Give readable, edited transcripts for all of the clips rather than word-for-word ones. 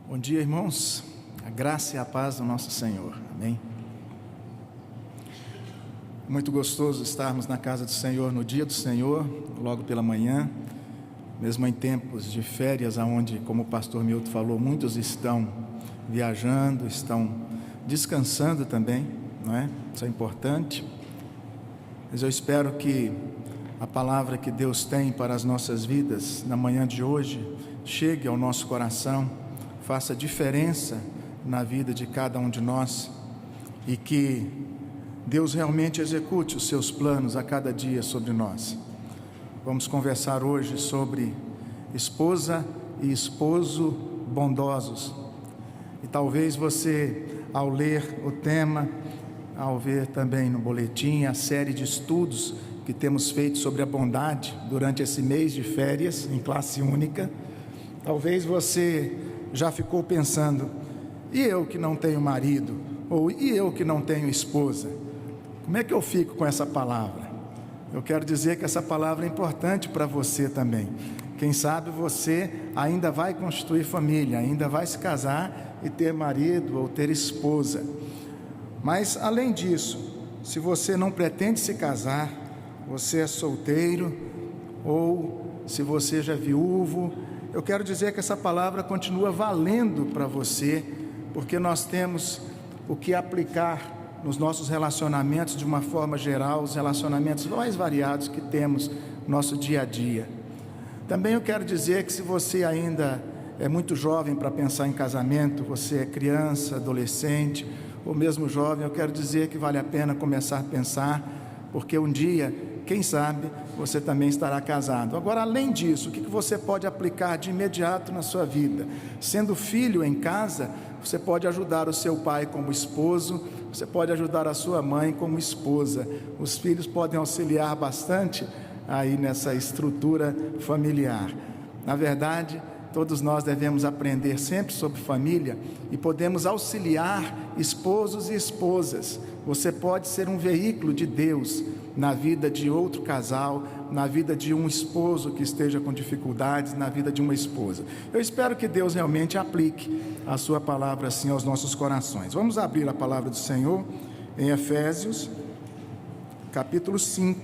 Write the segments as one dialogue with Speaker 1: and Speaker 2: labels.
Speaker 1: Bom dia, irmãos. A graça e a paz do nosso Senhor. Amém. Muito gostoso estarmos na casa do Senhor no dia do Senhor, logo pela manhã, mesmo em tempos de férias, onde, como o pastor Milton falou, muitos estão viajando, estão descansando também, não é? Isso é importante. Mas eu espero que a palavra que Deus tem para as nossas vidas na manhã de hoje chegue ao nosso coração, faça diferença na vida de cada um de nós e que Deus realmente execute os seus planos a cada dia sobre nós. Vamos conversar hoje sobre esposa e esposo bondosos. E talvez você, ao ler o tema, ao ver também no boletim a série de estudos que temos feito sobre a bondade durante esse mês de férias em classe única, talvez você já ficou pensando: e eu que não tenho marido? Ou e eu que não tenho esposa? Como é que eu fico com essa palavra? Eu quero dizer que essa palavra é importante para você também. Quem sabe você ainda vai constituir família, ainda vai se casar e ter marido ou ter esposa. Mas além disso, se você não pretende se casar, você é solteiro, ou se você já é viúvo, eu quero dizer que essa palavra continua valendo para você, porque nós temos o que aplicar nos nossos relacionamentos de uma forma geral, os relacionamentos mais variados que temos no nosso dia a dia. Também eu quero dizer que se você ainda é muito jovem para pensar em casamento, você é criança, adolescente, ou mesmo jovem, eu quero dizer que vale a pena começar a pensar, porque um dia, quem sabe, você também estará casado. Agora, além disso, o que você pode aplicar de imediato na sua vida? Sendo filho em casa, você pode ajudar o seu pai como esposo, você pode ajudar a sua mãe como esposa. Os filhos podem auxiliar bastante aí nessa estrutura familiar. Na verdade, todos nós devemos aprender sempre sobre família e podemos auxiliar esposos e esposas. Você pode ser um veículo de Deus na vida de outro casal, na vida de um esposo que esteja com dificuldades, na vida de uma esposa. Eu espero que Deus realmente aplique a sua palavra assim aos nossos corações. Vamos abrir a palavra do Senhor em Efésios, capítulo 5.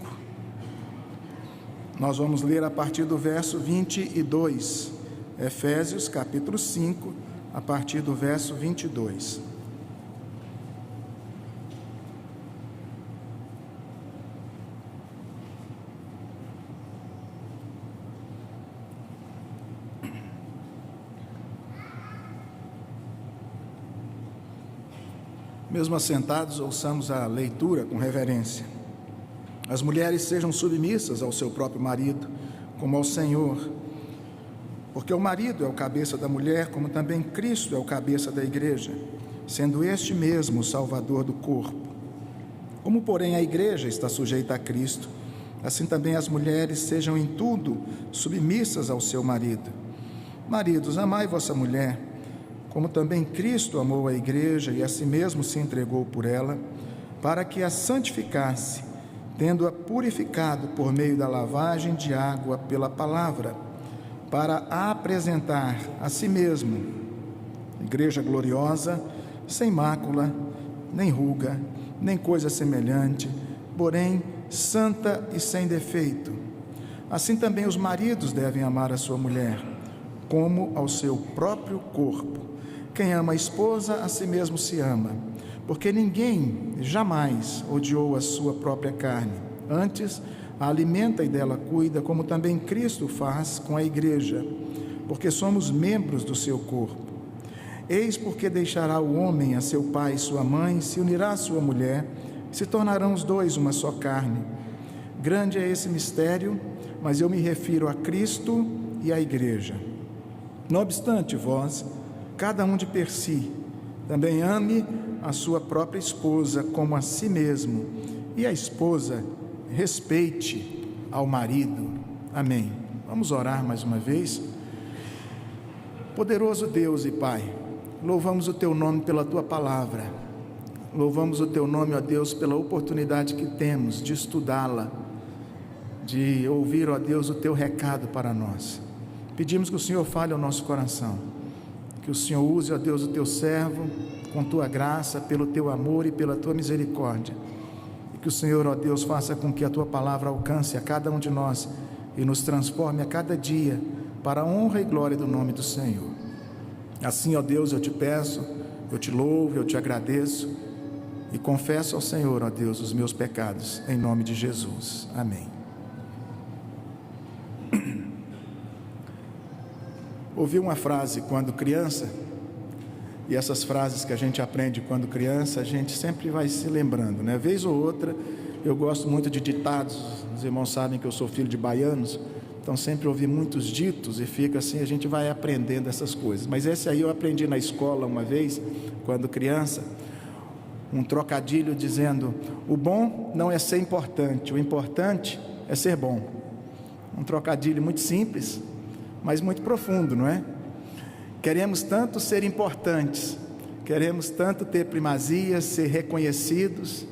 Speaker 1: Nós vamos ler a partir do verso 22. Efésios, capítulo 5, a partir do verso 22. Mesmo assentados, ouçamos a leitura com reverência. As mulheres sejam submissas ao seu próprio marido, como ao Senhor, porque o marido é o cabeça da mulher, como também Cristo é o cabeça da igreja, sendo este mesmo o Salvador do corpo. Como, porém, a igreja está sujeita a Cristo, assim também as mulheres sejam em tudo submissas ao seu marido. Maridos, amai vossa mulher, como também Cristo amou a igreja e a si mesmo se entregou por ela, para que a santificasse, tendo-a purificado por meio da lavagem de água pela palavra, para a apresentar a si mesmo, igreja gloriosa, sem mácula, nem ruga, nem coisa semelhante, porém santa e sem defeito. Assim também os maridos devem amar a sua mulher, como ao seu próprio corpo. Quem ama a esposa, a si mesmo se ama, porque ninguém jamais odiou a sua própria carne, antes a alimenta e dela cuida, como também Cristo faz com a igreja, porque somos membros do seu corpo. Eis porque deixará o homem a seu pai e sua mãe, se unirá à sua mulher, e se tornarão os dois uma só carne. Grande é esse mistério, mas eu me refiro a Cristo e à igreja. Não obstante, vós, cada um de per si, também ame a sua própria esposa como a si mesmo, e a esposa respeite ao marido. Amém. Vamos orar mais uma vez. Poderoso Deus e Pai, louvamos o Teu nome pela Tua palavra, louvamos o Teu nome, ó Deus, pela oportunidade que temos de estudá-la, de ouvir, ó Deus, o Teu recado para nós. Pedimos que o Senhor fale ao nosso coração, Que o Senhor use, ó Deus, o teu servo com tua graça, pelo teu amor e pela tua misericórdia. E que o Senhor, ó Deus, faça com que a tua palavra alcance a cada um de nós e nos transforme a cada dia para a honra e glória do nome do Senhor. Assim, ó Deus, eu te peço, eu te louvo, eu te agradeço e confesso ao Senhor, ó Deus, os meus pecados, em nome de Jesus. Amém. Ouvi uma frase quando criança, e essas frases que a gente aprende quando criança, a gente sempre vai se lembrando, né? Vez ou outra, eu gosto muito de ditados, os irmãos sabem que eu sou filho de baianos, então sempre ouvi muitos ditos e fica assim, a gente vai aprendendo essas coisas. Mas esse aí eu aprendi na escola uma vez, quando criança, um trocadilho dizendo: o bom não é ser importante, o importante é ser bom. Um trocadilho muito simples, mas muito profundo, não é? Queremos tanto ser importantes, queremos tanto ter primazia, ser reconhecidos,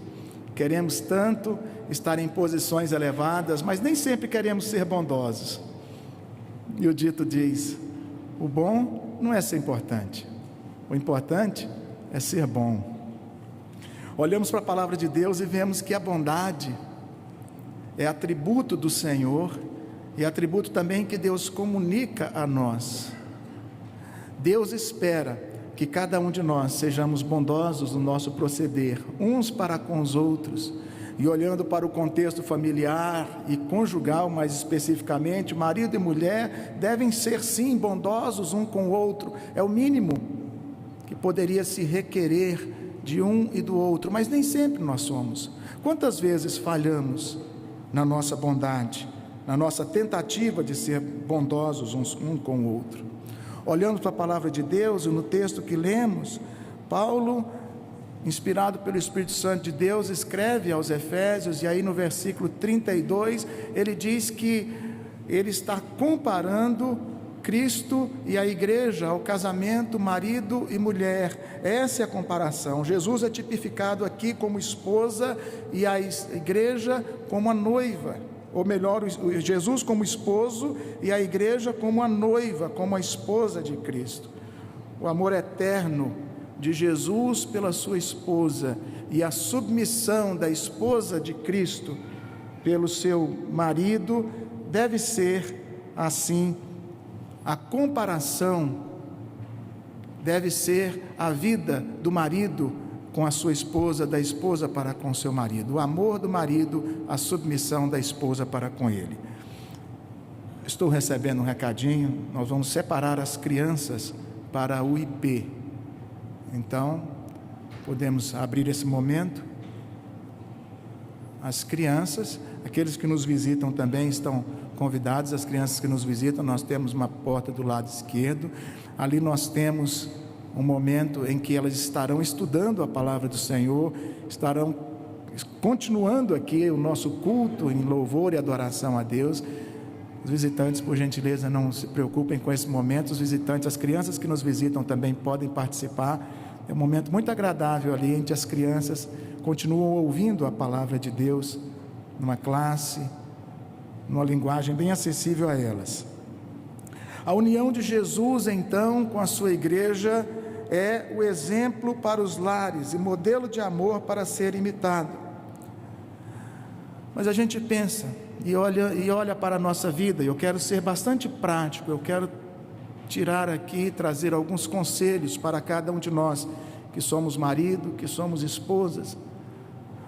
Speaker 1: queremos tanto estar em posições elevadas, mas nem sempre queremos ser bondosos. E o dito diz: o bom não é ser importante, o importante é ser bom. Olhamos para a palavra de Deus e vemos que a bondade é atributo do Senhor e atributo também que Deus comunica a nós. Deus espera que cada um de nós sejamos bondosos no nosso proceder, uns para com os outros, e olhando para o contexto familiar e conjugal, mais especificamente, marido e mulher devem ser sim bondosos um com o outro, é o mínimo que poderia se requerer de um e do outro, mas nem sempre nós somos. Quantas vezes falhamos na nossa bondade, na nossa tentativa de ser bondosos um com o outro? Olhando para a palavra de Deus, e no texto que lemos, Paulo, inspirado pelo Espírito Santo de Deus, escreve aos Efésios, e aí no versículo 32, ele diz que ele está comparando Cristo e a igreja ao casamento marido e mulher. Essa é a comparação. Jesus é tipificado aqui como esposa e a igreja como a noiva, ou melhor, Jesus como esposo e a igreja como a noiva, como a esposa de Cristo. O amor eterno de Jesus pela sua esposa e a submissão da esposa de Cristo pelo seu marido deve ser assim. A comparação deve ser a vida do marido com a sua esposa, da esposa para com seu marido, o amor do marido, a submissão da esposa para com ele. Estou recebendo um recadinho, nós vamos separar as crianças para o IP, então podemos abrir esse momento. As crianças, aqueles que nos visitam também estão convidados. As crianças que nos visitam, nós temos uma porta do lado esquerdo, ali nós temos um momento em que elas estarão estudando a palavra do Senhor, estarão continuando aqui o nosso culto em louvor e adoração a Deus. Os visitantes, por gentileza, não se preocupem com esse momento. Os visitantes, as crianças que nos visitam também podem participar. É um momento muito agradável ali, em que as crianças continuam ouvindo a palavra de Deus numa classe, numa linguagem bem acessível a elas. A união de Jesus, então, com a sua igreja é o exemplo para os lares e modelo de amor para ser imitado. Mas a gente pensa e olha para a nossa vida, e eu quero ser bastante prático, eu quero tirar aqui, trazer alguns conselhos para cada um de nós, que somos marido, que somos esposas,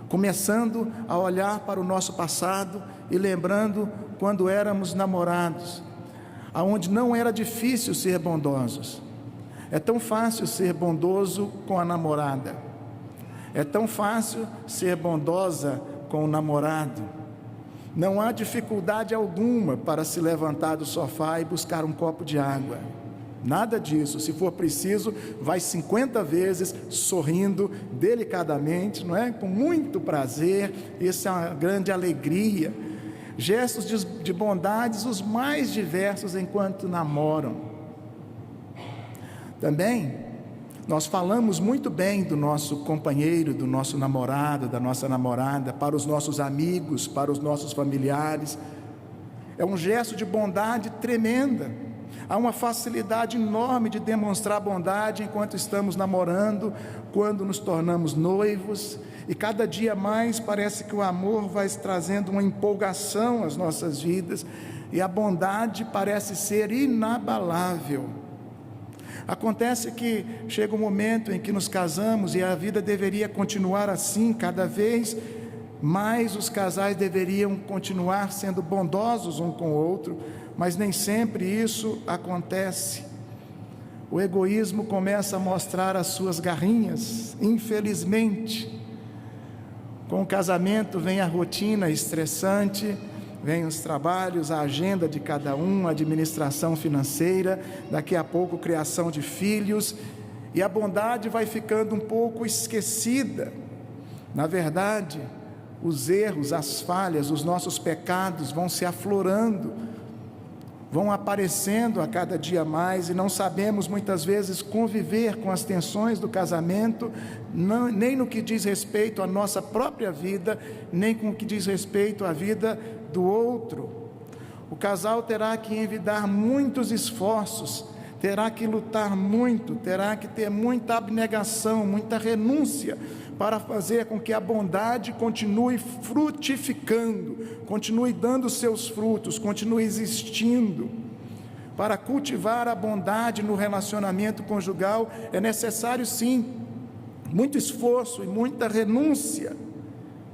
Speaker 1: começando a olhar para o nosso passado e lembrando quando éramos namorados, aonde não era difícil ser bondosos. É tão fácil ser bondoso com a namorada, é tão fácil ser bondosa com o namorado. Não há dificuldade alguma para se levantar do sofá e buscar um copo de água, nada disso. Se for preciso, vai 50 vezes sorrindo delicadamente, não é? Com muito prazer. Isso é uma grande alegria. Gestos de bondades os mais diversos enquanto namoram. Também nós falamos muito bem do nosso companheiro, do nosso namorado, da nossa namorada, para os nossos amigos, para os nossos familiares. É um gesto de bondade tremenda. Há uma facilidade enorme de demonstrar bondade enquanto estamos namorando, quando nos tornamos noivos, e cada dia mais parece que o amor vai trazendo uma empolgação às nossas vidas, e a bondade parece ser inabalável. Acontece que chega um momento em que nos casamos e a vida deveria continuar assim, cada vez mais os casais deveriam continuar sendo bondosos um com o outro, mas nem sempre isso acontece. O egoísmo começa a mostrar as suas garrinhas, infelizmente. Com o casamento vem a rotina estressante, vem os trabalhos, a agenda de cada um, a administração financeira, daqui a pouco criação de filhos, e a bondade vai ficando um pouco esquecida. Na verdade, os erros, as falhas, os nossos pecados vão se aflorando, vão aparecendo a cada dia mais, e não sabemos muitas vezes conviver com as tensões do casamento, nem no que diz respeito à nossa própria vida, nem com o que diz respeito à vida do outro. O casal terá que envidar muitos esforços, terá que lutar muito, terá que ter muita abnegação, muita renúncia, para fazer com que a bondade continue frutificando, continue dando seus frutos, continue existindo. Para cultivar a bondade no relacionamento conjugal é necessário sim muito esforço e muita renúncia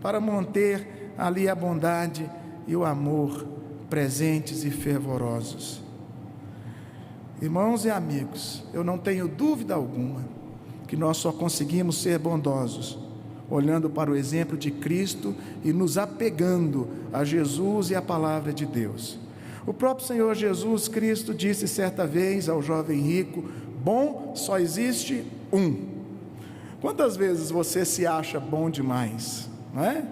Speaker 1: para manter ali a bondade e o amor presentes e fervorosos. Irmãos e amigos, eu não tenho dúvida alguma que nós só conseguimos ser bondosos olhando para o exemplo de Cristo e nos apegando a Jesus e a palavra de Deus. O próprio Senhor Jesus Cristo disse certa vez ao jovem rico: bom só existe um. Quantas vezes você se acha bom demais, não é?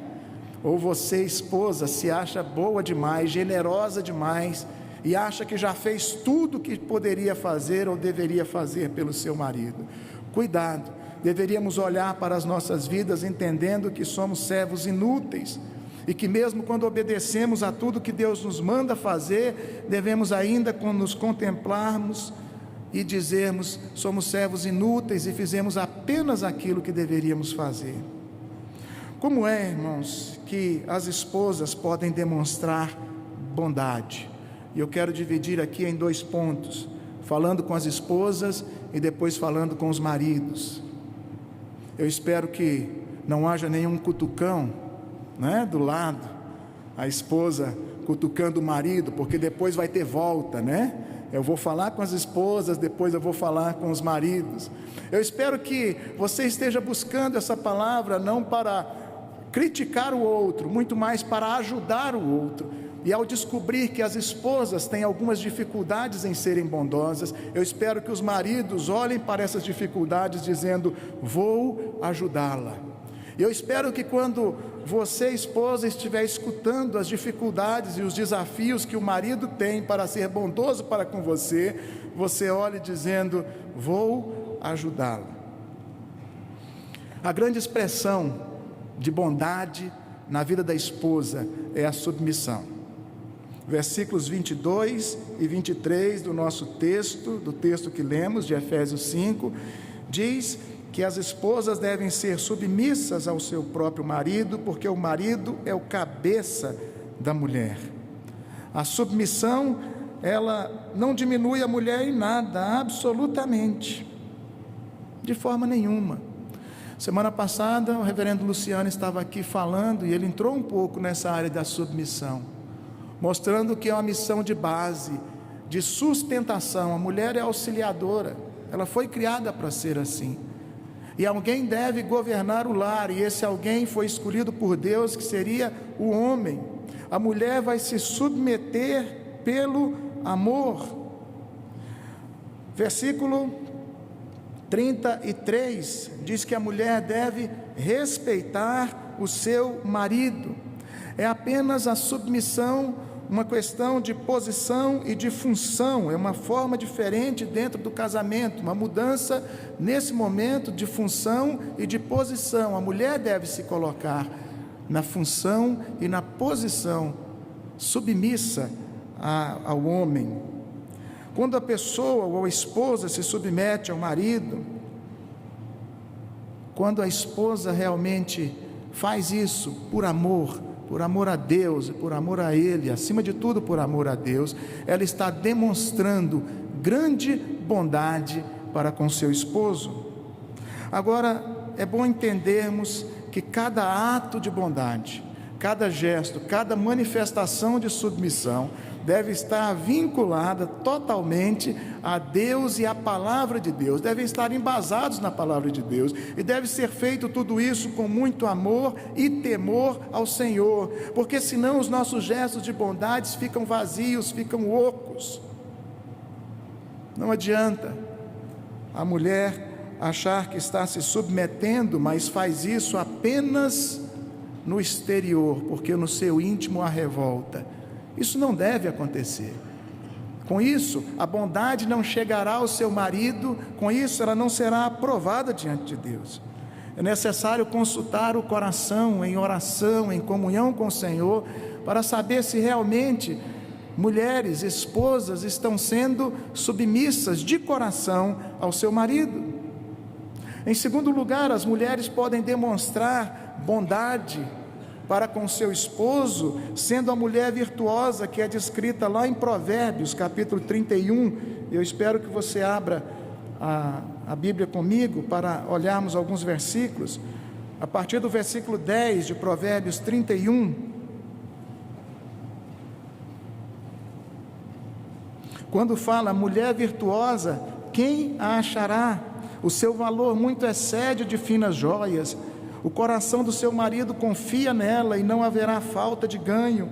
Speaker 1: Ou você, esposa, se acha boa demais, generosa demais, e acha que já fez tudo o que poderia fazer ou deveria fazer pelo seu marido. Cuidado, deveríamos olhar para as nossas vidas entendendo que somos servos inúteis, e que mesmo quando obedecemos a tudo que Deus nos manda fazer, devemos ainda nos contemplarmos e dizermos: somos servos inúteis e fizemos apenas aquilo que deveríamos fazer. Como é, irmãos, que as esposas podem demonstrar bondade? E eu quero dividir aqui em 2 pontos, falando com as esposas e depois falando com os maridos. Eu espero que não haja nenhum cutucão, né, do lado, a esposa cutucando o marido, porque depois vai ter volta, né? Eu vou falar com as esposas, depois eu vou falar com os maridos. Eu espero que você esteja buscando essa palavra não para criticar o outro, muito mais para ajudar o outro. E ao descobrir que as esposas têm algumas dificuldades em serem bondosas, eu espero que os maridos olhem para essas dificuldades dizendo: vou ajudá-la. Eu espero que quando você, esposa, estiver escutando as dificuldades e os desafios que o marido tem para ser bondoso para com você, você olhe dizendo: vou ajudá-la. A grande expressão de bondade na vida da esposa é a submissão. Versículos 22 e 23 do nosso texto, do texto que lemos de Efésios 5, diz que as esposas devem ser submissas ao seu próprio marido, porque o marido é o cabeça da mulher. A submissão, ela não diminui a mulher em nada, absolutamente, de forma nenhuma. Semana passada o reverendo Luciano estava aqui falando, e ele entrou um pouco nessa área da submissão, mostrando que é uma missão de base, de sustentação. A mulher é auxiliadora, ela foi criada para ser assim, e alguém deve governar o lar, e esse alguém foi escolhido por Deus, que seria o homem. A mulher vai se submeter pelo amor. Versículo 33 diz que a mulher deve respeitar o seu marido. É apenas a submissão uma questão de posição e de função, é uma forma diferente dentro do casamento, uma mudança nesse momento de função e de posição. A mulher deve se colocar na função e na posição submissa ao homem. Quando a pessoa ou a esposa se submete ao marido, quando a esposa realmente faz isso por amor a Deus, por amor a Ele, acima de tudo por amor a Deus, ela está demonstrando grande bondade para com seu esposo. Agora, é bom entendermos que cada ato de bondade, cada gesto, cada manifestação de submissão deve estar vinculada totalmente a Deus e à palavra de Deus, devem estar embasados na palavra de Deus, e deve ser feito tudo isso com muito amor e temor ao Senhor, porque senão os nossos gestos de bondade ficam vazios, ficam ocos. Não adianta a mulher achar que está se submetendo, mas faz isso apenas no exterior, porque no seu íntimo há revolta. Isso não deve acontecer. Com isso, a bondade não chegará ao seu marido, com isso ela não será aprovada diante de Deus. É necessário consultar o coração em oração, em comunhão com o Senhor, para saber se realmente mulheres, esposas, estão sendo submissas de coração ao seu marido. Em segundo lugar, as mulheres podem demonstrar bondade para com seu esposo, sendo a mulher virtuosa que é descrita lá em Provérbios, capítulo 31. Eu espero que você abra a Bíblia comigo para olharmos alguns versículos. A partir do versículo 10 de Provérbios 31. Quando fala mulher virtuosa, quem a achará? O seu valor muito excede o de finas joias. O coração do seu marido confia nela e não haverá falta de ganho.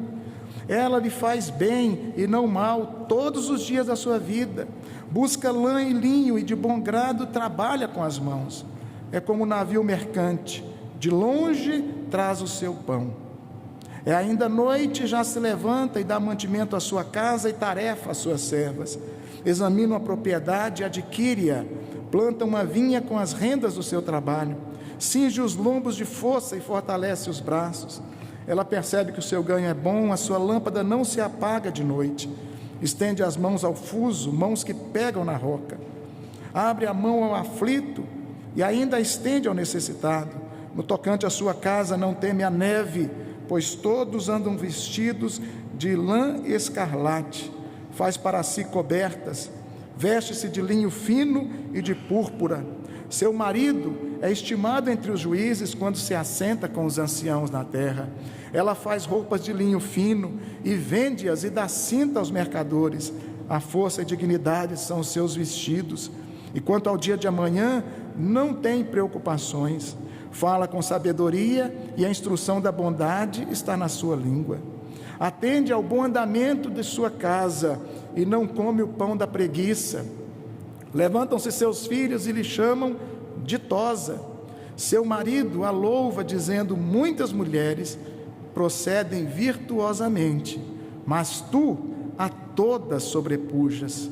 Speaker 1: Ela lhe faz bem e não mal todos os dias da sua vida. Busca lã e linho e de bom grado trabalha com as mãos. É como um navio mercante, de longe traz o seu pão. É ainda noite, já se levanta e dá mantimento à sua casa e tarefa às suas servas. Examina uma propriedade e adquire-a. Planta uma vinha com as rendas do seu trabalho. Cinge os lombos de força e fortalece os braços. Ela percebe que o seu ganho é bom, a sua lâmpada não se apaga de noite. Estende as mãos ao fuso, mãos que pegam na roca. Abre a mão ao aflito e ainda a estende ao necessitado. No tocante à sua casa não teme a neve, pois todos andam vestidos de lã escarlate. Faz para si cobertas, veste-se de linho fino e de púrpura. Seu marido é estimado entre os juízes quando se assenta com os anciãos na terra. Ela faz roupas de linho fino e vende-as e dá cinta aos mercadores. A força e dignidade são os seus vestidos. E quanto ao dia de amanhã, não tem preocupações. Fala com sabedoria e a instrução da bondade está na sua língua. Atende ao bom andamento de sua casa e não come o pão da preguiça. Levantam-se seus filhos e lhe chamam ditosa. Seu marido a louva, dizendo: muitas mulheres procedem virtuosamente, mas tu a todas sobrepujas.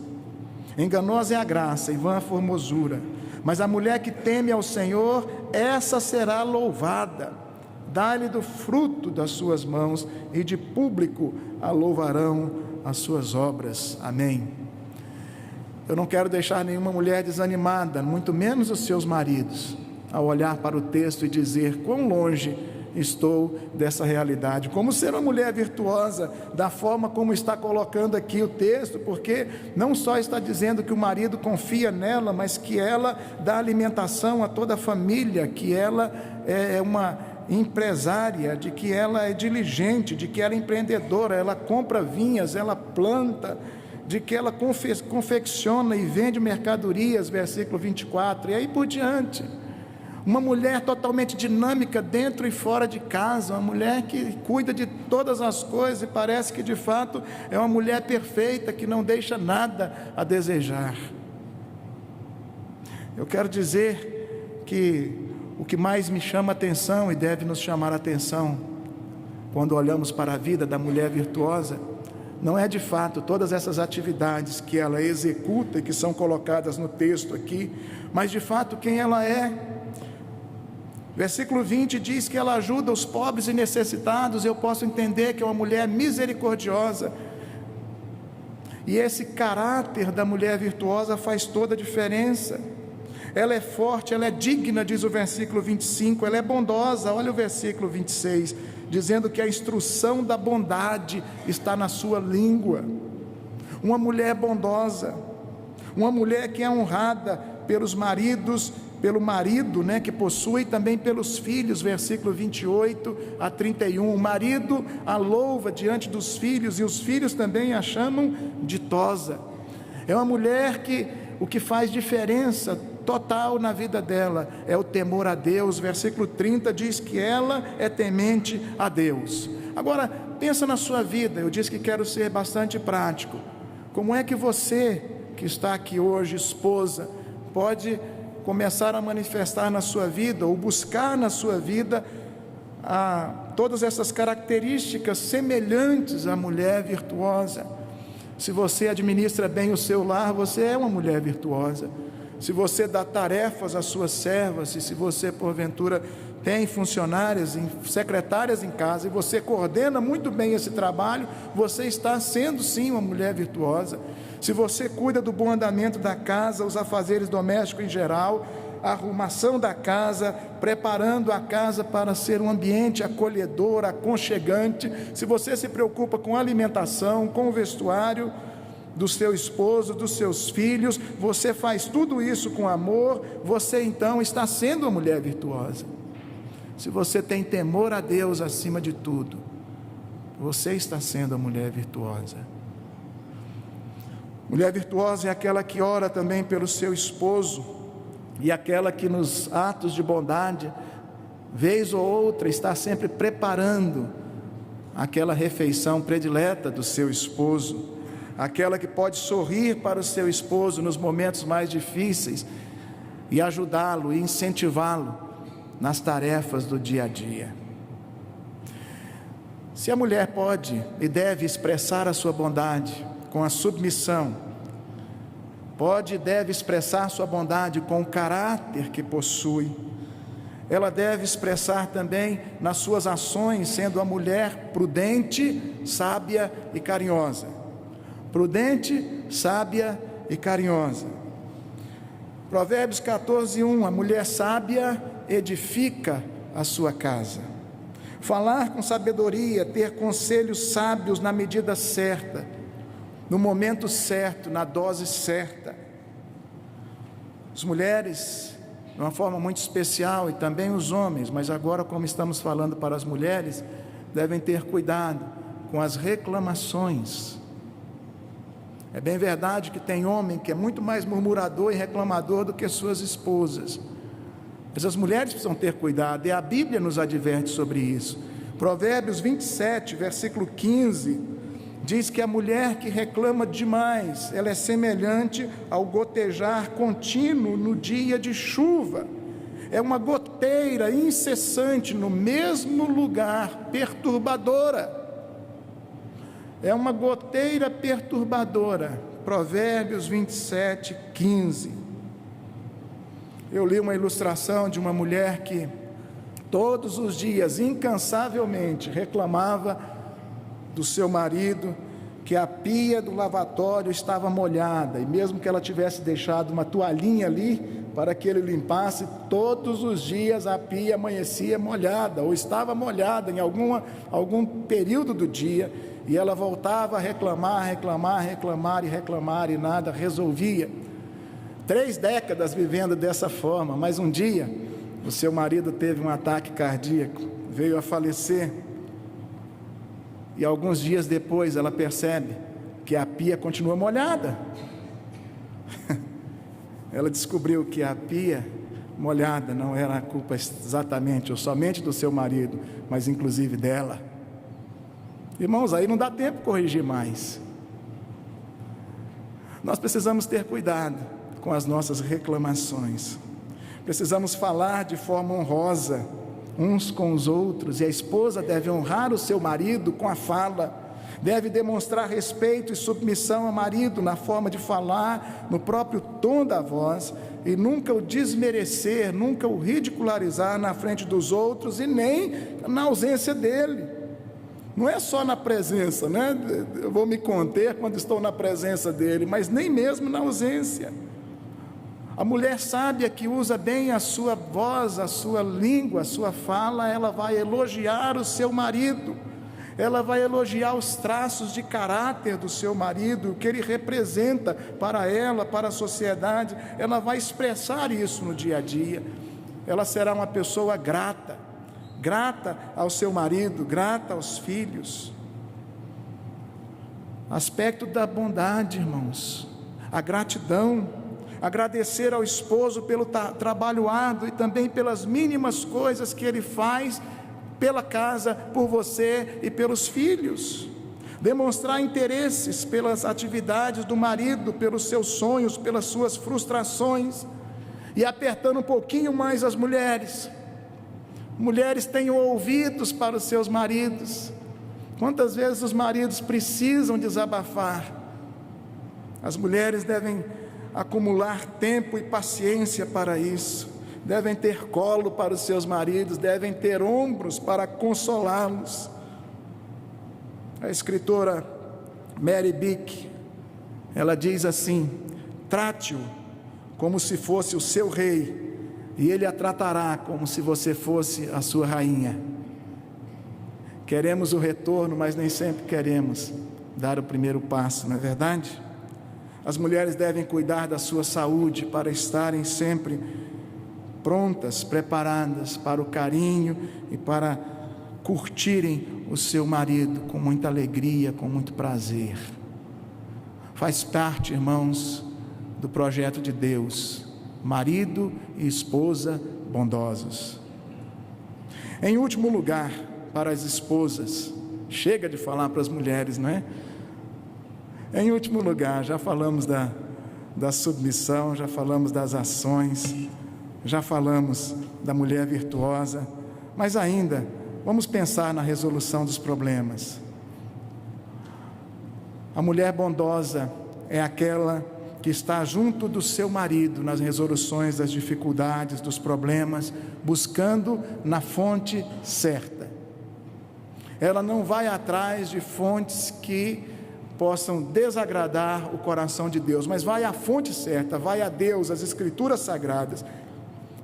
Speaker 1: Enganosa é a graça e vã a formosura, mas a mulher que teme ao Senhor, essa será louvada. Dá-lhe do fruto das suas mãos, e de público a louvarão as suas obras. Amém. Eu não quero deixar nenhuma mulher desanimada, muito menos os seus maridos, ao olhar para o texto e dizer: quão longe estou dessa realidade. Como ser uma mulher virtuosa, da forma como está colocando aqui o texto, porque não só está dizendo que o marido confia nela, mas que ela dá alimentação a toda a família, que ela é uma empresária, de que ela é diligente, de que ela é empreendedora, ela compra vinhas, ela planta, de que ela confecciona e vende mercadorias, versículo 24, e aí por diante. Uma mulher totalmente dinâmica dentro e fora de casa, uma mulher que cuida de todas as coisas, e parece que de fato é uma mulher perfeita, que não deixa nada a desejar. Eu quero dizer que o que mais me chama a atenção e deve nos chamar a atenção, quando olhamos para a vida da mulher virtuosa, não é de fato todas essas atividades que ela executa e que são colocadas no texto aqui, mas de fato quem ela é. Versículo 20 diz que ela ajuda os pobres e necessitados. Eu posso entender que é uma mulher misericordiosa, E esse caráter da mulher virtuosa faz toda a diferença. Ela é forte, ela é digna, diz o versículo 25, ela é bondosa. Olha o versículo 26, dizendo que a instrução da bondade está na sua língua. Uma mulher bondosa, uma mulher que é honrada pelos maridos, pelo marido, que possui, e também pelos filhos, versículo 28 a 31, o marido a louva diante dos filhos, e os filhos também a chamam ditosa. É uma mulher que o que faz diferença total na vida dela é o temor a Deus. Versículo 30 diz que ela é temente a Deus. Agora, pensa na sua vida. Eu disse que quero ser bastante prático. Como é que você, que está aqui hoje, esposa, pode começar a manifestar na sua vida, ou buscar na sua vida, todas essas características semelhantes à mulher virtuosa? Se você administra bem o seu lar, você é uma mulher virtuosa. Se você dá tarefas às suas servas, e se você porventura tem funcionárias, secretárias em casa, e você coordena muito bem esse trabalho, você está sendo sim uma mulher virtuosa. Se você cuida do bom andamento da casa, os afazeres domésticos em geral, a arrumação da casa, preparando a casa para ser um ambiente acolhedor, aconchegante, se você se preocupa com a alimentação, com o vestuário do seu esposo, dos seus filhos, você faz tudo isso com amor, você então está sendo uma mulher virtuosa. Se você tem temor a Deus acima de tudo, você está sendo a mulher virtuosa. Mulher virtuosa é aquela que ora também pelo seu esposo, e aquela que nos atos de bondade, vez ou outra, está sempre preparando aquela refeição predileta do seu esposo, aquela que pode sorrir para o seu esposo nos momentos mais difíceis e ajudá-lo e incentivá-lo nas tarefas do dia a dia. Se a mulher pode e deve expressar a sua bondade com a submissão, pode e deve expressar sua bondade com o caráter que possui, ela deve expressar também nas suas ações, sendo a mulher prudente, sábia e carinhosa. Prudente, sábia e carinhosa. Provérbios 14:1, a mulher sábia edifica a sua casa. Falar com sabedoria, ter conselhos sábios na medida certa, no momento certo, na dose certa. As mulheres, de uma forma muito especial, e também os homens, mas agora, como estamos falando para as mulheres, devem ter cuidado com as reclamações. É bem verdade que tem homem que é muito mais murmurador e reclamador do que suas esposas, mas as mulheres precisam ter cuidado, e a Bíblia nos adverte sobre isso. Provérbios 27, versículo 15, diz que a mulher que reclama demais, ela é semelhante ao gotejar contínuo no dia de chuva. É uma goteira incessante no mesmo lugar, perturbadora. É uma goteira perturbadora. Provérbios 27, 15. Eu li uma ilustração de uma mulher que todos os dias, incansavelmente, reclamava do seu marido, que a pia do lavatório estava molhada, e mesmo que ela tivesse deixado uma toalhinha ali para que ele limpasse, todos os dias a pia amanhecia molhada, ou estava molhada em algum período do dia, e ela voltava a reclamar, e nada resolvia. 3 décadas vivendo dessa forma, mas um dia o seu marido teve um ataque cardíaco, veio a falecer, e alguns dias depois ela percebe que a pia continua molhada. Ela descobriu que a pia molhada não era a culpa exatamente ou somente do seu marido, mas inclusive dela. Irmãos, aí não dá tempo de corrigir mais. Nós precisamos ter cuidado com as nossas reclamações. Precisamos falar de forma honrosa uns com os outros, e a esposa deve honrar o seu marido com a fala, deve demonstrar respeito e submissão ao marido na forma de falar, no próprio tom da voz, e nunca o desmerecer, nunca o ridicularizar na frente dos outros, e nem na ausência dele. Não é só na presença, né? Eu vou me conter quando estou na presença dele, mas nem mesmo na ausência. A mulher sábia que usa bem a sua voz, a sua língua, a sua fala, ela vai elogiar o seu marido, ela vai elogiar os traços de caráter do seu marido, o que ele representa para ela, para a sociedade. Ela vai expressar isso no dia a dia. Ela será uma pessoa grata ao seu marido, grata aos filhos. Aspecto da bondade, irmãos, a gratidão, agradecer ao esposo pelo trabalho árduo e também pelas mínimas coisas que ele faz pela casa, por você e pelos filhos. Demonstrar interesses pelas atividades do marido, pelos seus sonhos, pelas suas frustrações. E apertando um pouquinho mais as mulheres. Mulheres, tenham ouvidos para os seus maridos. Quantas vezes os maridos precisam desabafar? As mulheres devem acumular tempo e paciência para isso. Devem ter colo para os seus maridos, devem ter ombros para consolá-los. A escritora Mary Bick, ela diz assim: trate-o como se fosse o seu rei, e ele a tratará como se você fosse a sua rainha. Queremos o retorno, mas nem sempre queremos dar o primeiro passo, não é verdade? As mulheres devem cuidar da sua saúde para estarem sempre prontas, preparadas para o carinho e para curtirem o seu marido com muita alegria, com muito prazer. Faz parte, irmãos, do projeto de Deus, marido e esposa bondosos. Em último lugar, para as esposas, chega de falar para as mulheres, não é? Em último lugar, já falamos da submissão, já falamos das ações, já falamos da mulher virtuosa, mas ainda vamos pensar na resolução dos problemas. A mulher bondosa é aquela que está junto do seu marido nas resoluções das dificuldades, dos problemas, buscando na fonte certa. Ela não vai atrás de fontes que possam desagradar o coração de Deus, mas vai à fonte certa, vai a Deus, às Escrituras Sagradas,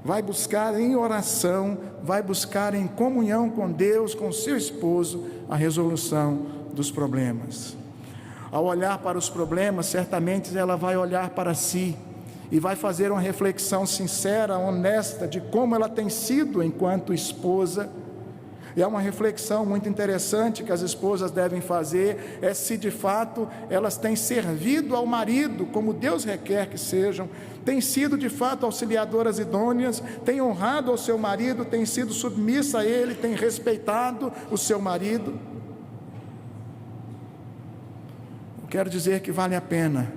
Speaker 1: vai buscar em oração, vai buscar em comunhão com Deus, com seu esposo, a resolução dos problemas. Ao olhar para os problemas, certamente ela vai olhar para si e vai fazer uma reflexão sincera, honesta, de como ela tem sido enquanto esposa. E é uma reflexão muito interessante que as esposas devem fazer, é se de fato elas têm servido ao marido como Deus requer que sejam, têm sido de fato auxiliadoras idôneas, têm honrado ao seu marido, têm sido submissa a ele, têm respeitado o seu marido. Eu quero dizer que vale a pena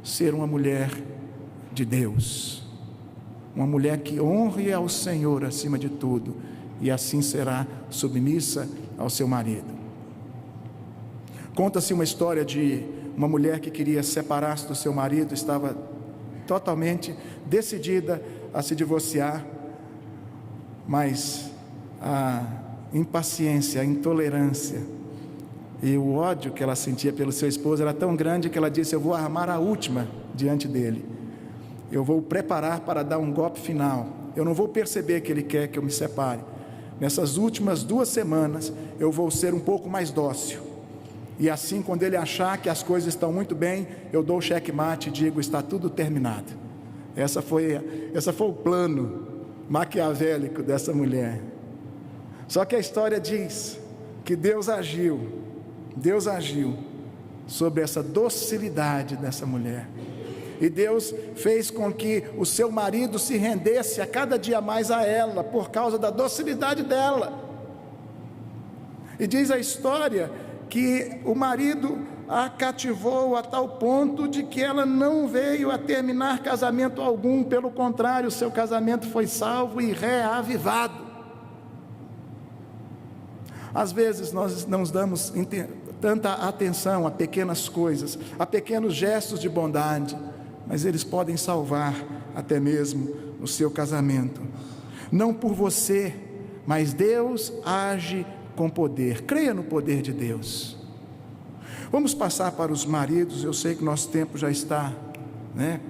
Speaker 1: ser uma mulher de Deus, uma mulher que honre ao Senhor acima de tudo, e assim será submissa ao seu marido. Conta-se uma história de uma mulher que queria separar-se do seu marido, estava totalmente decidida a se divorciar, mas a impaciência, a intolerância e o ódio que ela sentia pelo seu esposo era tão grande que ela disse: eu vou armar a última diante dele, eu vou preparar para dar um golpe final, eu não vou perceber que ele quer que eu me separe. Nessas últimas 2 semanas eu vou ser um pouco mais dócil, e assim, quando ele achar que as coisas estão muito bem, eu dou o checkmate e digo: está tudo terminado. Essa foi o plano maquiavélico dessa mulher. Só que a história diz que Deus agiu sobre essa docilidade dessa mulher, e Deus fez com que o seu marido se rendesse a cada dia mais a ela, por causa da docilidade dela. E diz a história que o marido a cativou a tal ponto de que ela não veio a terminar casamento algum, pelo contrário, seu casamento foi salvo e reavivado. Às vezes nós não damos tanta atenção a pequenas coisas, a pequenos gestos de bondade, mas eles podem salvar até mesmo o seu casamento. Não por você, mas Deus age com poder. Creia no poder de Deus. Vamos passar para os maridos. Eu sei que nosso tempo já está,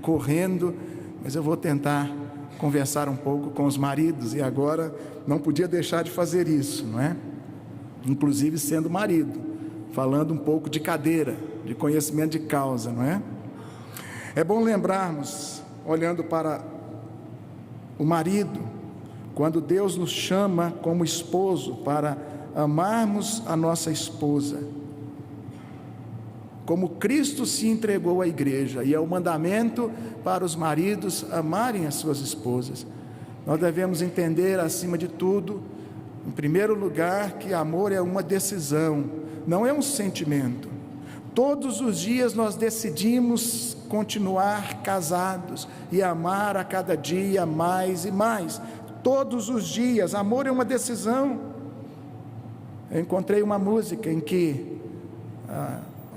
Speaker 1: correndo, mas eu vou tentar conversar um pouco com os maridos, e agora não podia deixar de fazer isso, não é? Inclusive sendo marido, falando um pouco de cadeira, de conhecimento de causa, não é? É bom lembrarmos, olhando para o marido, quando Deus nos chama como esposo para amarmos a nossa esposa, como Cristo se entregou à igreja, e é o mandamento para os maridos amarem as suas esposas. Nós devemos entender, acima de tudo, em primeiro lugar, que amor é uma decisão, não é um sentimento. Todos os dias nós decidimos continuar casados e amar a cada dia mais e mais. Todos os dias, amor é uma decisão. Eu encontrei uma música em que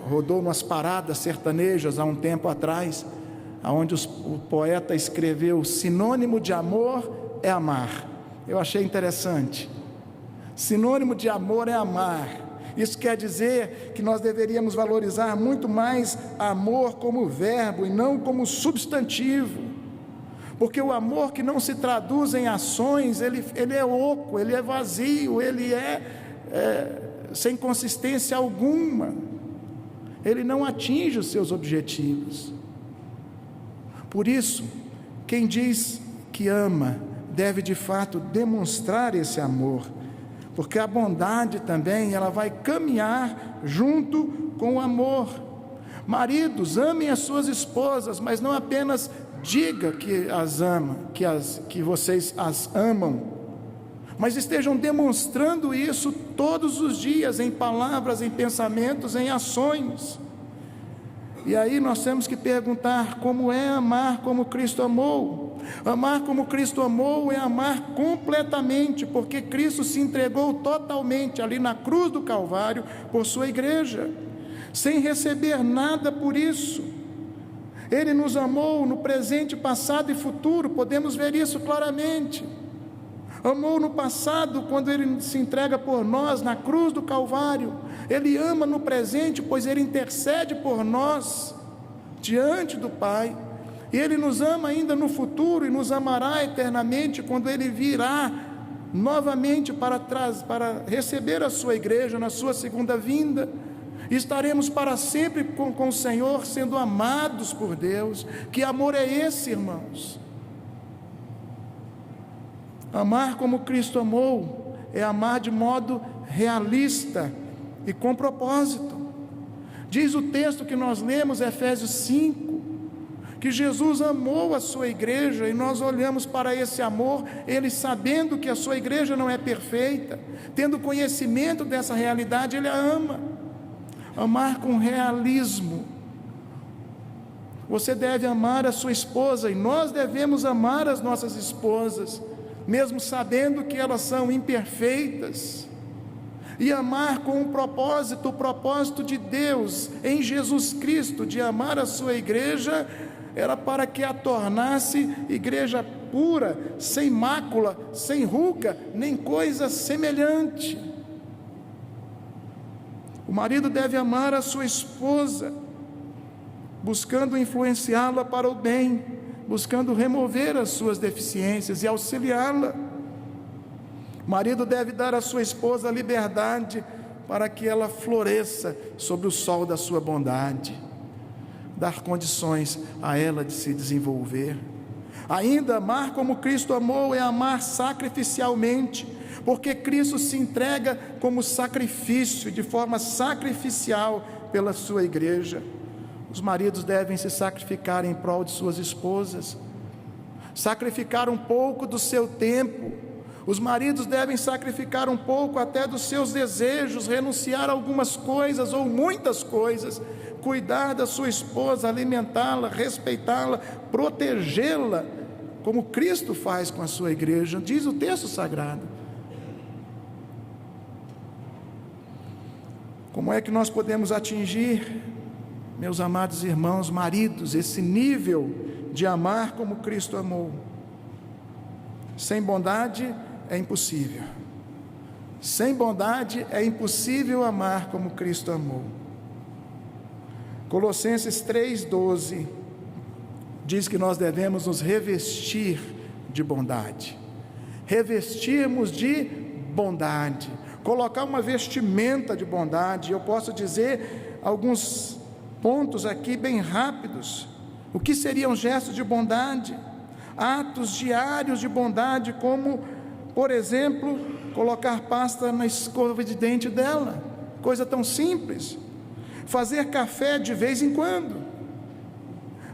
Speaker 1: rodou umas paradas sertanejas há um tempo atrás, onde o poeta escreveu: sinônimo de amor é amar. Eu achei interessante. Sinônimo de amor é amar. Isso quer dizer que nós deveríamos valorizar muito mais amor como verbo e não como substantivo, porque o amor que não se traduz em ações, ele é oco, ele é vazio, ele é sem consistência alguma, ele não atinge os seus objetivos. Por isso, quem diz que ama deve de fato demonstrar esse amor, porque a bondade também, ela vai caminhar junto com o amor. Maridos, amem as suas esposas, mas não apenas diga que as ama, que vocês as amam, mas estejam demonstrando isso todos os dias, em palavras, em pensamentos, em ações. E aí nós temos que perguntar: como é amar como Cristo amou? Amar como Cristo amou é amar completamente, porque Cristo se entregou totalmente ali na cruz do Calvário por sua igreja, sem receber nada por isso. Ele nos amou no presente, passado e futuro, podemos ver isso claramente. Amou no passado, quando Ele se entrega por nós na cruz do Calvário. Ele ama no presente, pois Ele intercede por nós diante do Pai. E Ele nos ama ainda no futuro, e nos amará eternamente, quando Ele virá novamente para receber a sua igreja na sua segunda vinda. Estaremos para sempre com o Senhor, sendo amados por Deus. Que amor é esse, irmãos? Amar como Cristo amou é amar de modo realista e com propósito. Diz o texto que nós lemos, Efésios 5, que Jesus amou a sua igreja, e nós olhamos para esse amor, Ele sabendo que a sua igreja não é perfeita, tendo conhecimento dessa realidade, Ele a ama. Amar com realismo. Você deve amar a sua esposa, e nós devemos amar as nossas esposas, mesmo sabendo que elas são imperfeitas, e amar com um propósito, o propósito de Deus em Jesus Cristo, de amar a sua igreja, era para que a tornasse igreja pura, sem mácula, sem ruga, nem coisa semelhante. O marido deve amar a sua esposa, buscando influenciá-la para o bem, buscando remover as suas deficiências e auxiliá-la. O marido deve dar à sua esposa liberdade para que ela floresça sob o sol da sua bondade, dar condições a ela de se desenvolver. Ainda, amar como Cristo amou é amar sacrificialmente, porque Cristo se entrega como sacrifício, de forma sacrificial pela sua igreja. Os maridos devem se sacrificar em prol de suas esposas, sacrificar um pouco do seu tempo. Os maridos devem sacrificar um pouco até dos seus desejos, renunciar a algumas coisas ou muitas coisas, cuidar da sua esposa, alimentá-la, respeitá-la, protegê-la, como Cristo faz com a sua igreja, diz o texto sagrado. Como é que nós podemos atingir, meus amados irmãos, maridos, esse nível de amar como Cristo amou? Sem bondade é impossível. Sem bondade é impossível amar como Cristo amou. Colossenses 3,12 diz que nós devemos nos revestir de bondade. Revestirmos de bondade, colocar uma vestimenta de bondade. Eu posso dizer alguns pontos aqui bem rápidos. O que seriam gestos de bondade? Atos diários de bondade, como, por exemplo, colocar pasta na escova de dente dela, coisa tão simples. Fazer café de vez em quando,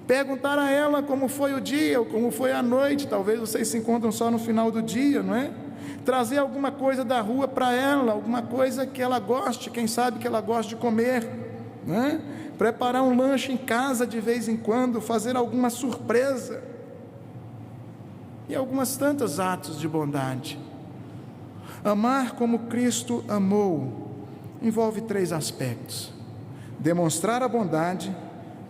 Speaker 1: perguntar a ela como foi o dia, ou como foi a noite. Talvez vocês se encontram só no final do dia, não é? Trazer alguma coisa da rua para ela, alguma coisa que ela goste, quem sabe que ela goste de comer, não é? Preparar um lanche em casa de vez em quando, fazer alguma surpresa, e algumas tantas atos de bondade. Amar como Cristo amou envolve 3 aspectos: demonstrar a bondade,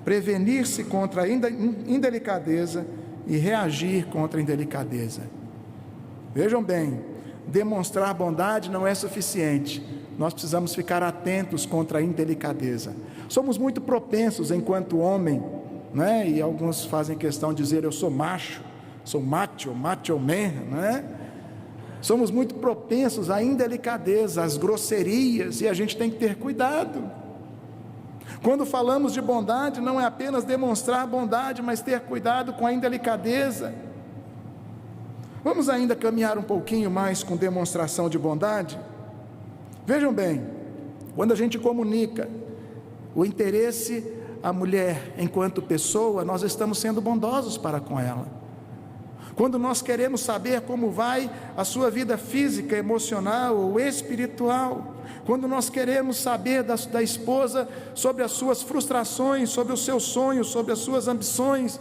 Speaker 1: prevenir-se contra a indelicadeza e reagir contra a indelicadeza. Vejam bem, demonstrar bondade não é suficiente, nós precisamos ficar atentos contra a indelicadeza. Somos muito propensos enquanto homem, né? E alguns fazem questão de dizer: eu sou macho, sou macho man, né? Somos muito propensos à indelicadeza, às grosserias, e a gente tem que ter cuidado. Quando falamos de bondade, não é apenas demonstrar bondade, mas ter cuidado com a indelicadeza. Vamos ainda caminhar um pouquinho mais com demonstração de bondade? Vejam bem, quando a gente comunica o interesse à mulher enquanto pessoa, nós estamos sendo bondosos para com ela. Quando nós queremos saber como vai a sua vida física, emocional ou espiritual, quando nós queremos saber da esposa sobre as suas frustrações, sobre os seus sonhos, sobre as suas ambições,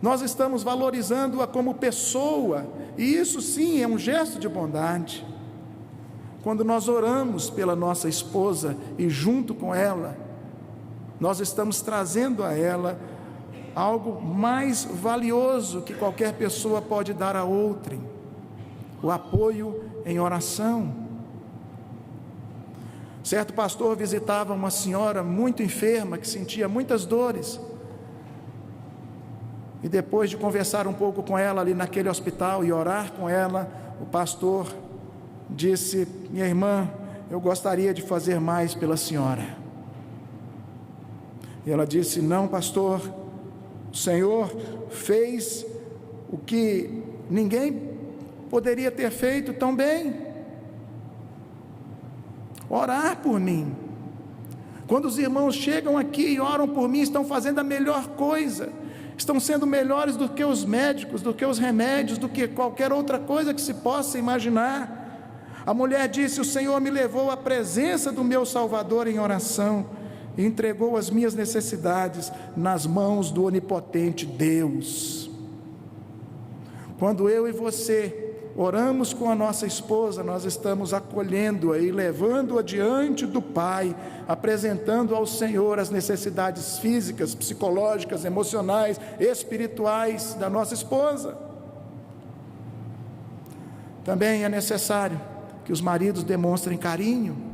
Speaker 1: nós estamos valorizando-a como pessoa, e isso sim é um gesto de bondade. Quando nós oramos pela nossa esposa e junto com ela, nós estamos trazendo a ela algo mais valioso que qualquer pessoa pode dar a outrem: o apoio em oração. Certo pastor visitava uma senhora muito enferma, que sentia muitas dores, e depois de conversar um pouco com ela ali naquele hospital e orar com ela, o pastor disse: minha irmã, eu gostaria de fazer mais pela senhora. E ela disse: não, pastor, o Senhor fez o que ninguém poderia ter feito tão bem: orar por mim. Quando os irmãos chegam aqui e oram por mim, estão fazendo a melhor coisa, estão sendo melhores do que os médicos, do que os remédios, do que qualquer outra coisa que se possa imaginar. A mulher disse: o Senhor me levou à presença do meu Salvador em oração e entregou as minhas necessidades nas mãos do onipotente Deus. Quando eu e você oramos com a nossa esposa, nós estamos acolhendo-a e levando-a diante do Pai, apresentando ao Senhor as necessidades físicas, psicológicas, emocionais, espirituais da nossa esposa. Também é necessário que os maridos demonstrem carinho.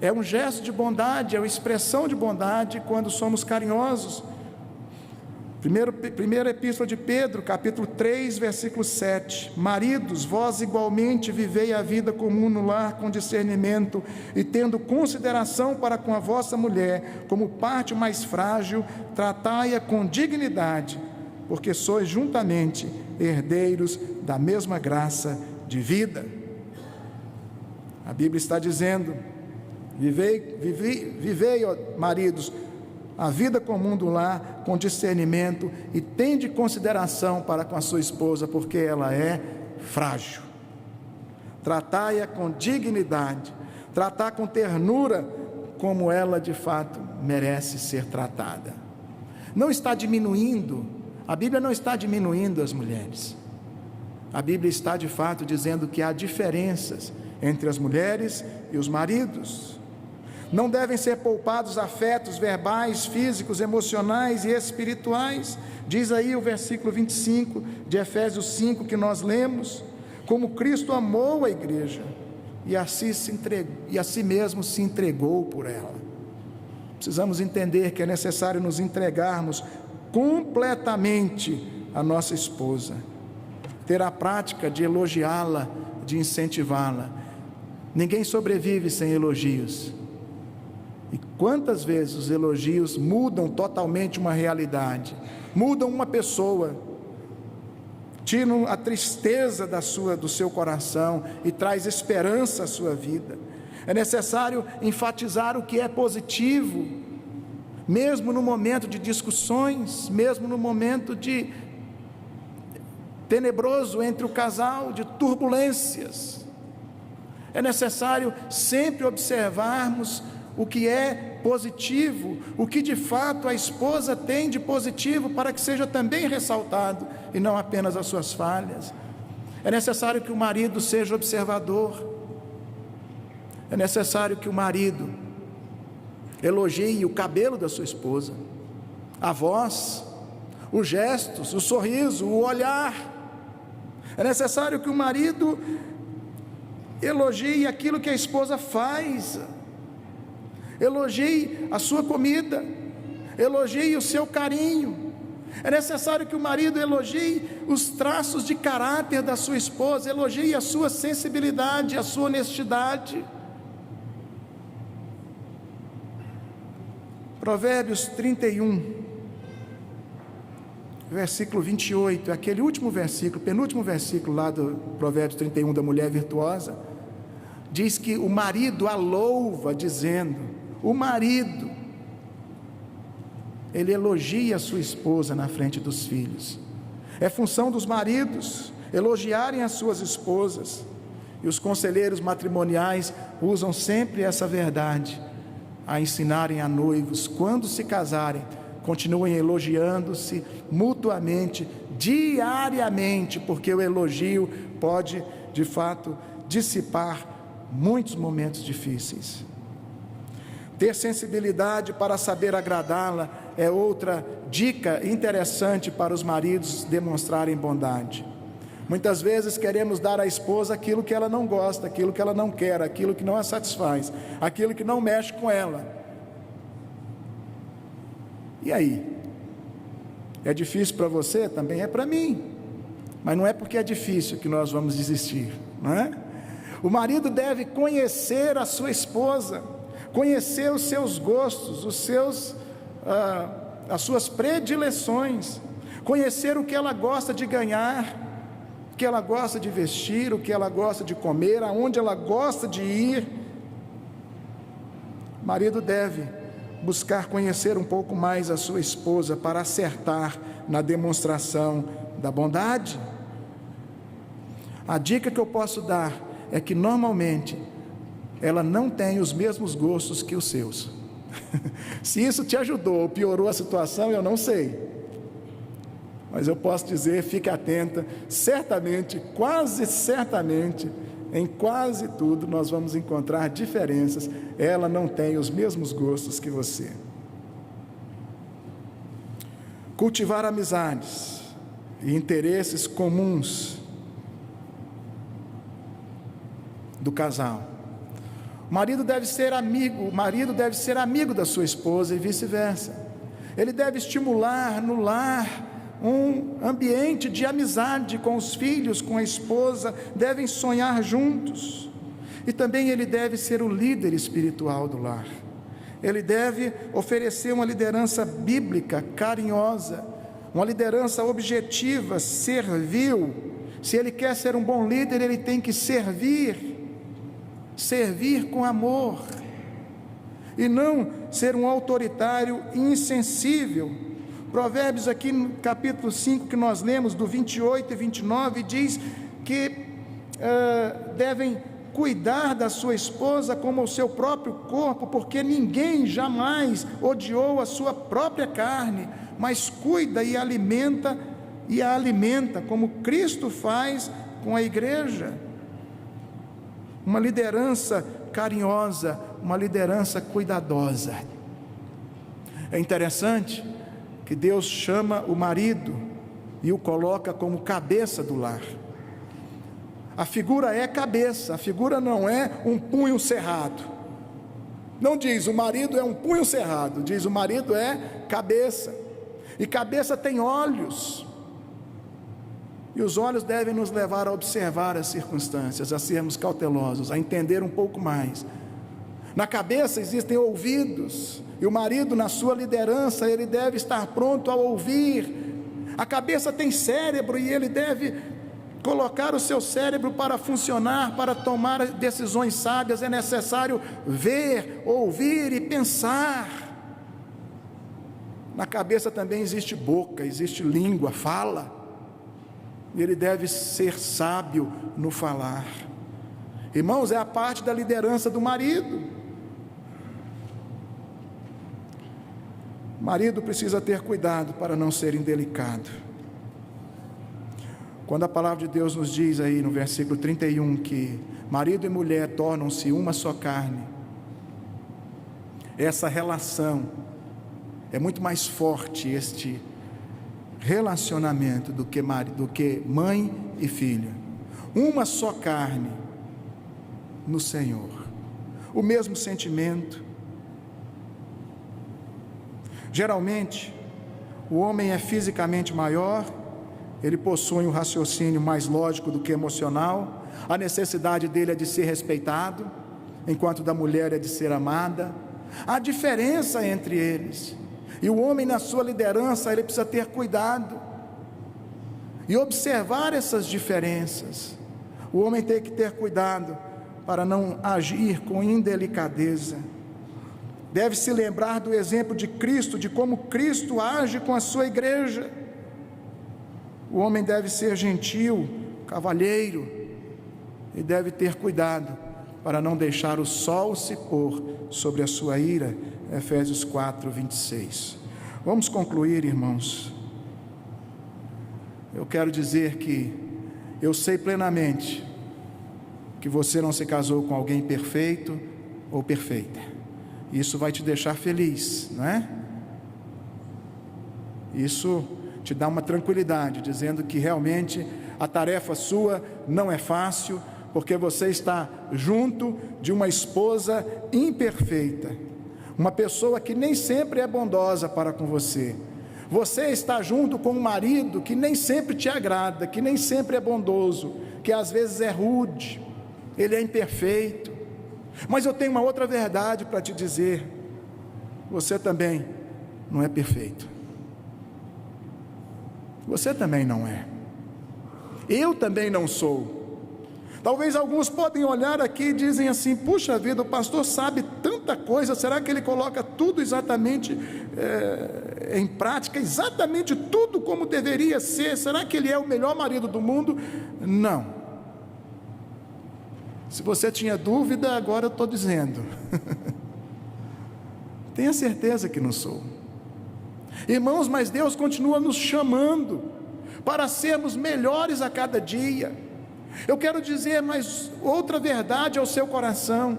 Speaker 1: É um gesto de bondade, é uma expressão de bondade quando somos carinhosos. Primeira epístola de Pedro, capítulo 3, versículo 7: maridos, vós igualmente vivei a vida comum no lar com discernimento, e tendo consideração para com a vossa mulher, como parte mais frágil, tratai-a com dignidade, porque sois juntamente herdeiros da mesma graça de vida. A Bíblia está dizendo: vivei, ó maridos, a vida comum do lar com discernimento, e tende consideração para com a sua esposa, porque ela é frágil. Tratai-a com dignidade, tratar com ternura, como ela de fato merece ser tratada. Não está diminuindo, a Bíblia não está diminuindo as mulheres. A Bíblia está de fato dizendo que há diferenças entre as mulheres e os maridos. Não devem ser poupados afetos verbais, físicos, emocionais e espirituais. Diz aí o versículo 25 de Efésios 5 que nós lemos: como Cristo amou a igreja, e a si mesmo se entregou por ela. Precisamos entender que é necessário nos entregarmos completamente à nossa esposa, ter a prática de elogiá-la, de incentivá-la. Ninguém sobrevive sem elogios. E quantas vezes os elogios mudam totalmente uma realidade, mudam uma pessoa, tiram a tristeza do seu coração e traz esperança à sua vida. É necessário enfatizar o que é positivo, mesmo no momento de discussões, mesmo no momento de tenebroso entre o casal, de turbulências. É necessário sempre observarmos o que é positivo, o que de fato a esposa tem de positivo, para que seja também ressaltado, e não apenas as suas falhas. É necessário que o marido seja observador. É necessário que o marido elogie o cabelo da sua esposa, a voz, os gestos, o sorriso, o olhar. É necessário que o marido elogie aquilo que a esposa faz, elogie a sua comida, elogie o seu carinho. É necessário que o marido elogie os traços de caráter da sua esposa, elogie a sua sensibilidade, a sua honestidade. Provérbios 31, versículo 28, aquele último versículo, penúltimo versículo lá do Provérbios 31, da mulher virtuosa, diz que o marido a louva, dizendo, o marido, ele elogia a sua esposa na frente dos filhos. É função dos maridos elogiarem as suas esposas, e os conselheiros matrimoniais usam sempre essa verdade, a ensinarem a noivos, quando se casarem, continuem elogiando-se mutuamente, diariamente, porque o elogio pode, de fato, dissipar muitos momentos difíceis. Ter sensibilidade para saber agradá-la é outra dica interessante para os maridos demonstrarem bondade. Muitas vezes queremos dar à esposa aquilo que ela não gosta, aquilo que ela não quer, aquilo que não a satisfaz, aquilo que não mexe com ela. E aí? É difícil para você? Também é para mim. Mas não é porque é difícil que nós vamos desistir, não é? O marido deve conhecer a sua esposa, conhecer os seus gostos, as suas predileções, conhecer o que ela gosta de ganhar, o que ela gosta de vestir, o que ela gosta de comer, aonde ela gosta de ir. O marido deve buscar conhecer um pouco mais a sua esposa para acertar na demonstração da bondade. A dica que eu posso dar é que normalmente ela não tem os mesmos gostos que os seus. Se isso te ajudou ou piorou a situação, eu não sei. Mas eu posso dizer, fique atenta, certamente, quase certamente, em quase tudo nós vamos encontrar diferenças. Ela não tem os mesmos gostos que você. Cultivar amizades e interesses comuns do casal. O marido deve ser amigo da sua esposa e vice-versa. Ele deve estimular no lar um ambiente de amizade com os filhos, com a esposa, devem sonhar juntos. E também ele deve ser o líder espiritual do lar. Ele deve oferecer uma liderança bíblica, carinhosa, uma liderança objetiva, servil. Se ele quer ser um bom líder, ele tem que servir com amor, e não ser um autoritário insensível. Provérbios aqui no capítulo 5 que nós lemos, do 28 e 29, diz que devem cuidar da sua esposa como o seu próprio corpo, porque ninguém jamais odiou a sua própria carne, mas cuida e alimenta, como Cristo faz com a igreja. Uma liderança carinhosa, uma liderança cuidadosa. É interessante que Deus chama o marido e o coloca como cabeça do lar. A figura é cabeça, a figura não é um punho cerrado. Não diz o marido é um punho cerrado, diz o marido é cabeça. E cabeça tem olhos. E os olhos devem nos levar a observar as circunstâncias, a sermos cautelosos, a entender um pouco mais. Na cabeça existem ouvidos, e o marido, na sua liderança, ele deve estar pronto a ouvir. A cabeça tem cérebro e ele deve colocar o seu cérebro para funcionar, para tomar decisões sábias. É necessário ver, ouvir e pensar. Na cabeça também existe boca, existe língua, fala. E ele deve ser sábio no falar. Irmãos, é a parte da liderança do marido. O marido precisa ter cuidado para não ser indelicado. Quando a palavra de Deus nos diz aí no versículo 31 que marido e mulher tornam-se uma só carne, essa relação é muito mais forte, este relacionamento do que mãe e filha. Uma só carne no Senhor, o mesmo sentimento. Geralmente o homem é fisicamente maior, ele possui um raciocínio mais lógico do que emocional, a necessidade dele é de ser respeitado, enquanto da mulher é de ser amada. Há diferença entre eles, e o homem na sua liderança, ele precisa ter cuidado, e observar essas diferenças. O homem tem que ter cuidado, para não agir com indelicadeza. Deve se lembrar do exemplo de Cristo, de como Cristo age com a sua igreja. O homem deve ser gentil, cavalheiro, e deve ter cuidado para não deixar o sol se pôr sobre a sua ira. Efésios 4, 26. Vamos concluir, irmãos. Eu quero dizer que eu sei plenamente que você não se casou com alguém perfeito ou perfeita. Isso vai te deixar feliz, não é? Isso te dá uma tranquilidade, dizendo que realmente a tarefa sua não é fácil, porque você está junto de uma esposa imperfeita, uma pessoa que nem sempre é bondosa para com você. Você está junto com um marido que nem sempre te agrada, que nem sempre é bondoso, que às vezes é rude, ele é imperfeito. Mas eu tenho uma outra verdade para te dizer: você também não é perfeito. Você também não é. Eu também não sou. Talvez alguns podem olhar aqui e dizem assim: puxa vida, o pastor sabe tanta coisa, será que ele coloca tudo exatamente em prática, exatamente tudo como deveria ser? Será que ele é o melhor marido do mundo? Não. Se você tinha dúvida, agora eu estou dizendo. Tenha certeza que não sou. Irmãos, mas Deus continua nos chamando para sermos melhores a cada dia. Eu quero dizer mais outra verdade ao seu coração.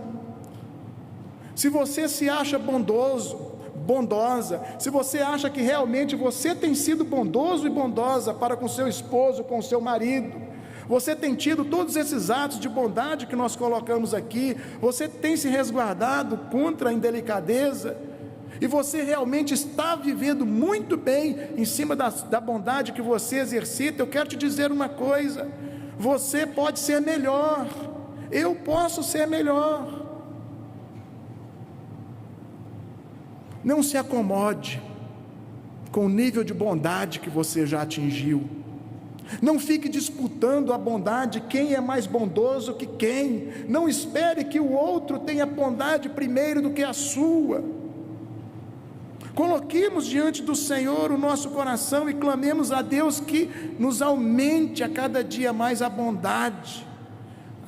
Speaker 1: Se você se acha bondoso, bondosa, se você acha que realmente você tem sido bondoso e bondosa para com seu esposo, com seu marido, você tem tido todos esses atos de bondade que nós colocamos aqui, você tem se resguardado contra a indelicadeza, e você realmente está vivendo muito bem em cima da bondade que você exercita, eu quero te dizer uma coisa: você pode ser melhor, eu posso ser melhor. Não se acomode com o nível de bondade que você já atingiu. Não fique disputando a bondade, quem é mais bondoso que quem. Não espere que o outro tenha bondade primeiro do que a sua. Coloquemos diante do Senhor o nosso coração e clamemos a Deus que nos aumente a cada dia mais a bondade,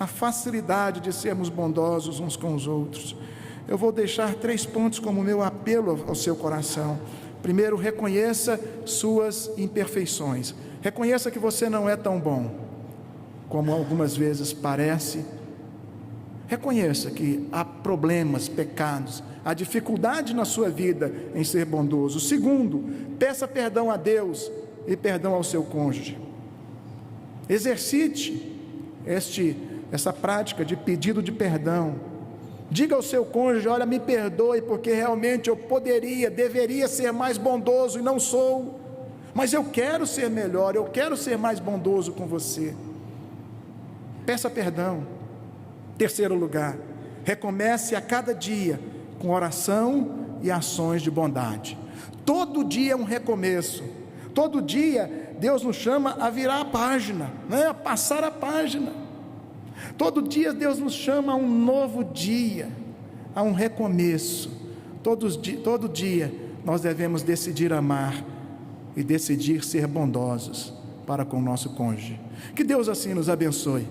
Speaker 1: a facilidade de sermos bondosos uns com os outros. Eu vou deixar 3 pontos como meu apelo ao seu coração. Primeiro, reconheça suas imperfeições. Reconheça que você não é tão bom como algumas vezes parece. Reconheça que há problemas, pecados, há dificuldade na sua vida em ser bondoso. Segundo, peça perdão a Deus e perdão ao seu cônjuge. Exercite essa prática de pedido de perdão. Diga ao seu cônjuge: olha, me perdoe, porque realmente eu deveria ser mais bondoso e não sou, mas eu quero ser melhor, eu quero ser mais bondoso com você. Peça perdão. Terceiro lugar, recomece a cada dia com oração e ações de bondade. Todo dia é um recomeço. Todo dia Deus nos chama a virar a página, a passar a página. Todo dia Deus nos chama a um novo dia, a um recomeço. Todo dia nós devemos decidir amar e decidir ser bondosos para com o nosso cônjuge. Que Deus assim nos abençoe.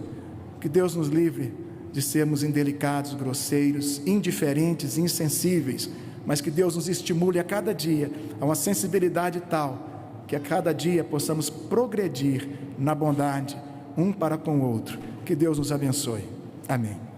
Speaker 1: Que Deus nos livre de sermos indelicados, grosseiros, indiferentes, insensíveis, mas que Deus nos estimule a cada dia a uma sensibilidade tal, que a cada dia possamos progredir na bondade, um para com o outro. Que Deus nos abençoe. Amém.